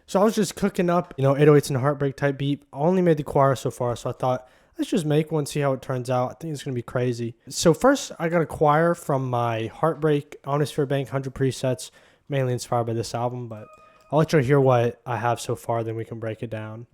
So I was just cooking up, 808s and Heartbreak type beat. I only made the choir so far, so I thought, let's just make one, see how it turns out. I think it's going to be crazy. So first, I got a choir from my Heartbreak Omnisphere Bank 100 presets, mainly inspired by this album, but I'll let you hear what I have so far, then we can break it down.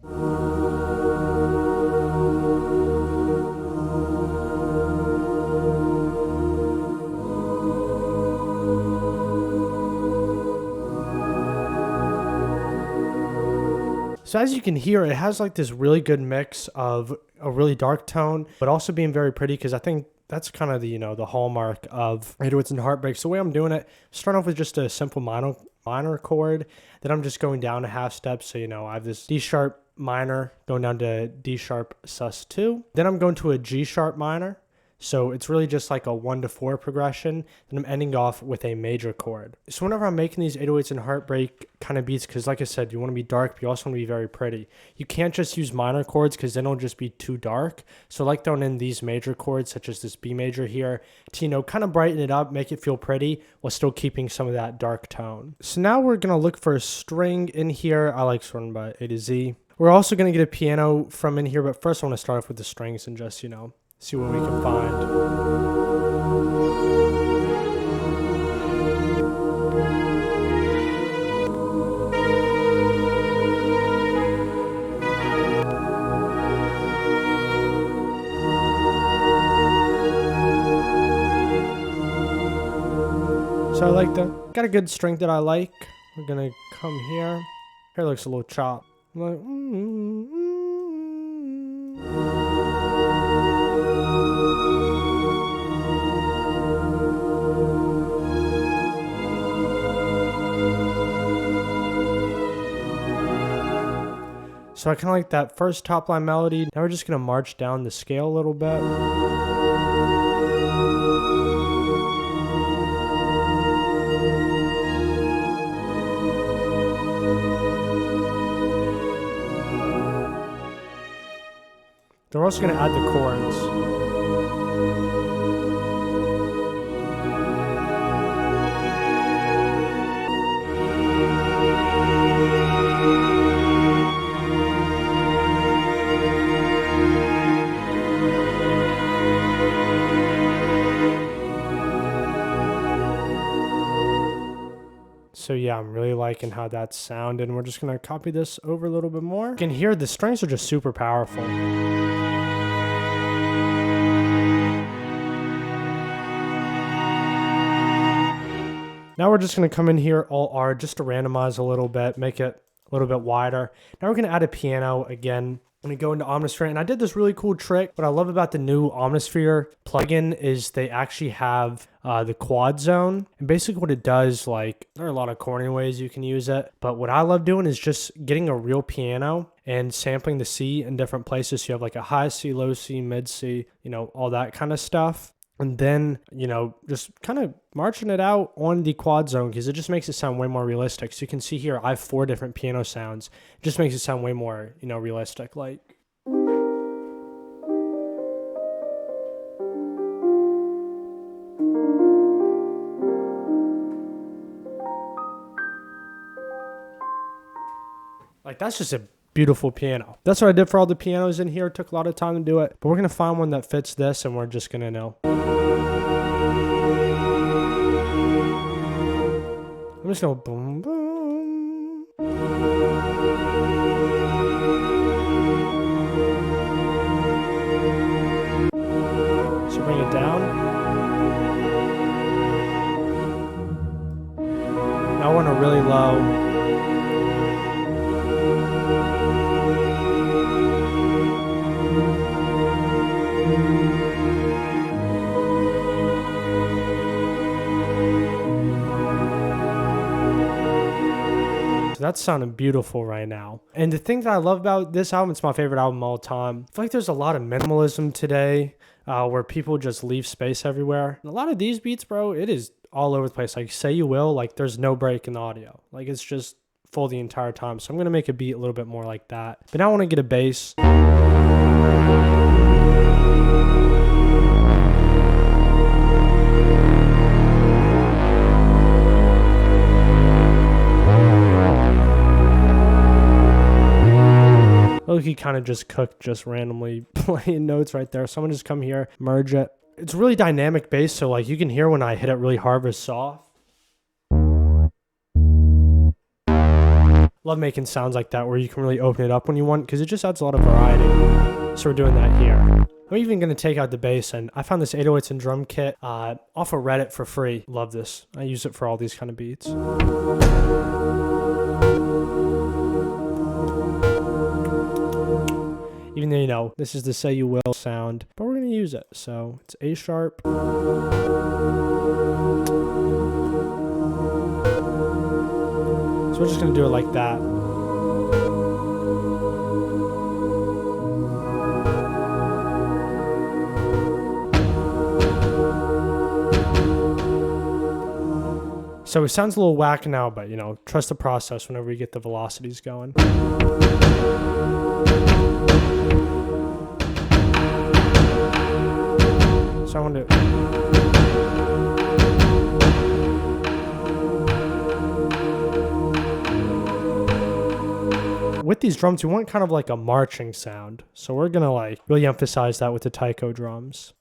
So as you can hear, it has like this really good mix of a really dark tone, but also being very pretty, because I think that's kind of the, the hallmark of 808s and Heartbreak. So the way I'm doing it, start off with just a simple minor chord. Then I'm just going down a half step. So, I have this D sharp minor going down to D sharp sus2. Then I'm going to a G sharp minor. So it's really just like a 1 to 4 progression. Then I'm ending off with a major chord. So whenever I'm making these 808s and Heartbreak kind of beats, because like I said, you want to be dark, but you also want to be very pretty. You can't just use minor chords because then it'll just be too dark. So I like throwing in these major chords, such as this B major here, to, kind of brighten it up, make it feel pretty, while still keeping some of that dark tone. So now we're going to look for a string in here. I like sorting by A to Z. We're also going to get a piano from in here, but first I want to start off with the strings and just, see what we can find. So I like that. Got a good string that I like. We're gonna come here. Here looks a little chopped. I'm like, So I kind of like that first top line melody. Now we're just going to march down the scale a little bit. Then we're also going to add the chords. So yeah, I'm really liking how that sounded, and we're just gonna copy this over a little bit more. You can hear the strings are just super powerful. Now we're just gonna come in here, Alt R, just to randomize a little bit, make it a little bit wider. Now we're gonna add a piano again. I'm gonna go into Omnisphere, and I did this really cool trick. What I love about the new Omnisphere plugin is they actually have the Quadzone, and basically what it does, like, there are a lot of corny ways you can use it, but what I love doing is just getting a real piano and sampling the C in different places. So you have like a high C, low C, mid C, all that kind of stuff. And then, just kind of marching it out on the Quadzone, because it just makes it sound way more realistic. So you can see here, I have 4 different piano sounds. It just makes it sound way more, realistic. Like that's just a beautiful piano. That's what I did for all the pianos in here. It took a lot of time to do it, but we're going to find one that fits this, and we're just going to know. I'm just going to boom, boom. So bring it down. Now I want a really low. That's sounding beautiful right now. And the thing that I love about this album, it's my favorite album of all time. I feel like there's a lot of minimalism today where people just leave space everywhere. And a lot of these beats, bro, it is all over the place. Like Say You Will, like there's no break in the audio. Like it's just full the entire time. So I'm going to make a beat a little bit more like that. But now I want to get a bass. Loki kind of just cooked, just randomly playing notes right there. So I'm gonna just come here, merge it. It's really dynamic bass, so like you can hear when I hit it really hard versus soft. Love making sounds like that where you can really open it up when you want, because it just adds a lot of variety. So we're doing that here. I'm even going to take out the bass, and I found this 808s and drum kit off of Reddit for free. Love this. I use it for all these kind of beats. Even though, you know, this is the Say You Will sound, but we're going to use it. So it's A sharp. So we're just going to do it like that. So it sounds a little whack now, but, you know, trust the process whenever we get the velocities going. So I want to... With these drums, we want kind of like a marching sound. So we're going to like really emphasize that with the taiko drums.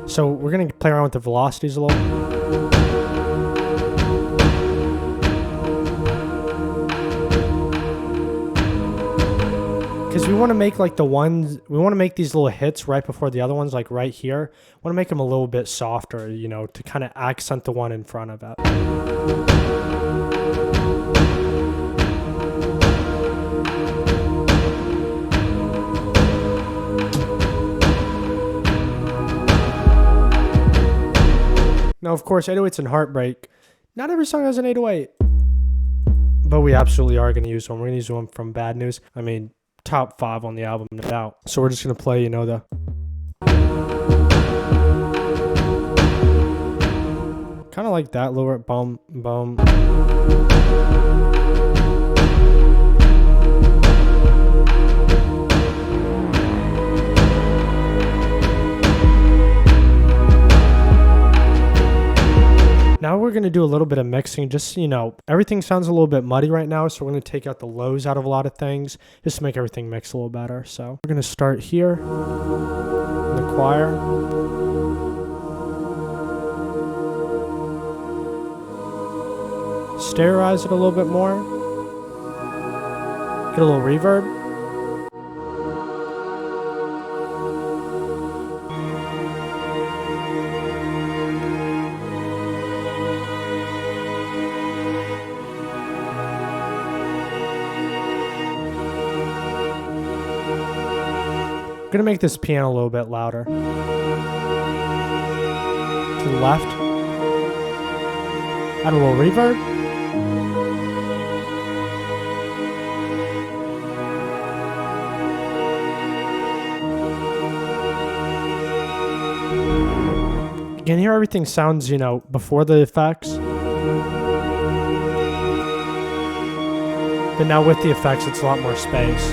So we're going to play around with the velocities a little. Because we want to make like the ones, we want to make these little hits right before the other ones, like right here. We want to make them a little bit softer, you know, to kind of accent the one in front of it. Now, of course, 808s and Heartbreak. Not every song has an 808. But we absolutely are going to use one. We're going to use one from Bad News. I mean, top 5 on the album, no doubt. So we're just going to play, you know, the... kind of like that, lower it, bum, bum. Now we're going to do a little bit of mixing, just, you know, everything sounds a little bit muddy right now, so we're going to take out the lows out of a lot of things, just to make everything mix a little better. So we're going to start here, in the choir. Sterilize it a little bit more. Get a little reverb. I'm going to make this piano a little bit louder. To the left. Add a little reverb. You can hear everything sounds, you know, before the effects. But now with the effects, it's a lot more space.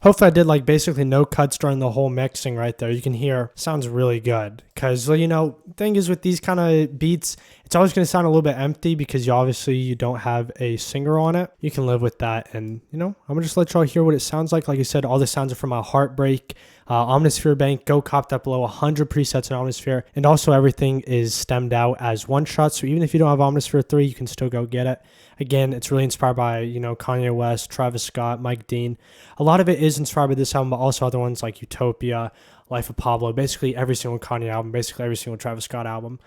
Hopefully I did like basically no cuts during the whole mixing right there. You can hear, sounds really good. Because, you know, thing is with these kind of beats, it's always going to sound a little bit empty because you don't have a singer on it. You can live with that. And, you know, I'm going to just let y'all hear what it sounds like. Like I said, all the sounds are from a Heartbreak, Omnisphere bank. Go cop that below. 100 presets in Omnisphere. And also everything is stemmed out as one shot. So even if you don't have Omnisphere 3, you can still go get it. Again, it's really inspired by, you know, Kanye West, Travis Scott, Mike Dean. A lot of it is inspired by this album, but also other ones like Utopia, Life of Pablo, basically every single Kanye album, basically every single Travis Scott album.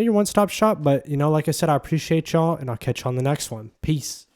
your one-stop shop. But, like I said, I appreciate y'all, and I'll catch you on the next one. Peace.